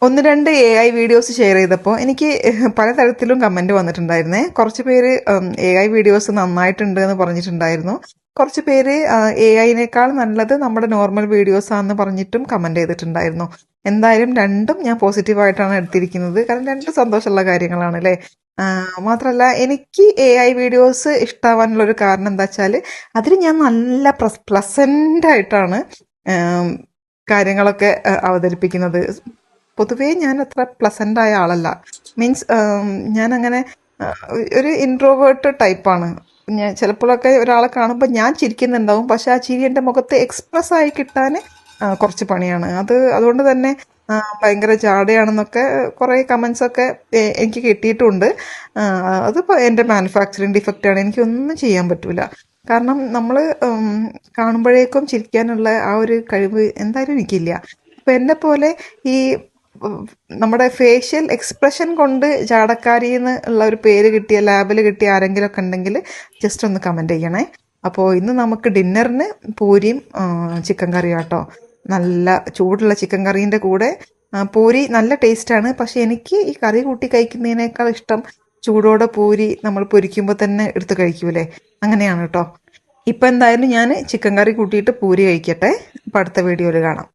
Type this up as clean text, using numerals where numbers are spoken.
ഒന്ന് രണ്ട് AI videos share ചെയ്തപ്പോൾ എനിക്ക് പലതരത്തിലും കമൻറ്റ് വന്നിട്ടുണ്ടായിരുന്നേ. കുറച്ച് പേര് AI വീഡിയോസ് നന്നായിട്ടുണ്ട് എന്ന് പറഞ്ഞിട്ടുണ്ടായിരുന്നു. കുറച്ച് പേര് AIനേക്കാൾ നല്ലത് നമ്മുടെ നോർമൽ വീഡിയോസാണെന്ന് പറഞ്ഞിട്ടും കമൻറ്റ് ചെയ്തിട്ടുണ്ടായിരുന്നു. എന്തായാലും രണ്ടും ഞാൻ പോസിറ്റീവായിട്ടാണ് എടുത്തിരിക്കുന്നത്. കാരണം രണ്ടും സന്തോഷമുള്ള കാര്യങ്ങളാണ് അല്ലേ. മാത്രമല്ല എനിക്ക് AI വീഡിയോസ് ഇഷ്ടമാവാനുള്ളൊരു കാരണം എന്താ വെച്ചാൽ അതിൽ ഞാൻ നല്ല പ്ലസൻ്റായിട്ടാണ് കാര്യങ്ങളൊക്കെ അവതരിപ്പിക്കുന്നത്. പൊതുവേ ഞാൻ അത്ര പ്ലസൻ്റ് ആയ ആളല്ല. മീൻസ് ഞാനങ്ങനെ ഒരു ഇൻട്രോവേർട്ട് ടൈപ്പാണ്. ഞാൻ ചിലപ്പോഴൊക്കെ ഒരാളെ കാണുമ്പോൾ ഞാൻ ചിരിക്കുന്നുണ്ടാവും, പക്ഷെ ആ ചിരി എൻ്റെ മുഖത്ത് എക്സ്പ്രസ് ആയി കിട്ടാൻ കുറച്ച് പണിയാണ്. അതുകൊണ്ട് തന്നെ ഭയങ്കര ജാടയാണെന്നൊക്കെ കുറേ കമൻസൊക്കെ എനിക്ക് കിട്ടിയിട്ടുണ്ട്. അതിപ്പോൾ എൻ്റെ മാനുഫാക്ചറിങ് ഡിഫക്റ്റാണ്, എനിക്കൊന്നും ചെയ്യാൻ പറ്റില്ല. കാരണം നമ്മൾ കാണുമ്പോഴേക്കും ചിരിക്കാനുള്ള ആ ഒരു കഴിവ് എന്തായാലും എനിക്കില്ല. അപ്പം എന്നെ പോലെ ഈ നമ്മുടെ ഫേഷ്യൽ എക്സ്പ്രഷൻ കൊണ്ട് ജാടക്കാരിന്ന് ഉള്ള ഒരു പേര് കിട്ടിയ ലാബിൽ കിട്ടിയ ആരെങ്കിലുമൊക്കെ ഉണ്ടെങ്കിൽ ജസ്റ്റ് ഒന്ന് കമൻറ്റ് ചെയ്യണേ. അപ്പോൾ ഇന്ന് നമുക്ക് ഡിന്നറിന് പൂരിയും ചിക്കൻ കറിയും കേട്ടോ. നല്ല ചൂടുള്ള ചിക്കൻ കറീൻ്റെ കൂടെ പൂരി നല്ല ടേസ്റ്റാണ്. പക്ഷേ എനിക്ക് ഈ കറി കൂട്ടി കഴിക്കുന്നതിനേക്കാൾ ഇഷ്ടം ചൂടോടെ പൂരി നമ്മൾ പൊരിക്കുമ്പോൾ തന്നെ എടുത്ത് കഴിക്കൂലേ, അങ്ങനെയാണ് കേട്ടോ. ഇപ്പം എന്തായാലും ഞാൻ ചിക്കൻ കറി കൂട്ടിയിട്ട് പൂരി കഴിക്കട്ടെ. അപ്പം അടുത്ത വീഡിയോയിൽ കാണാം.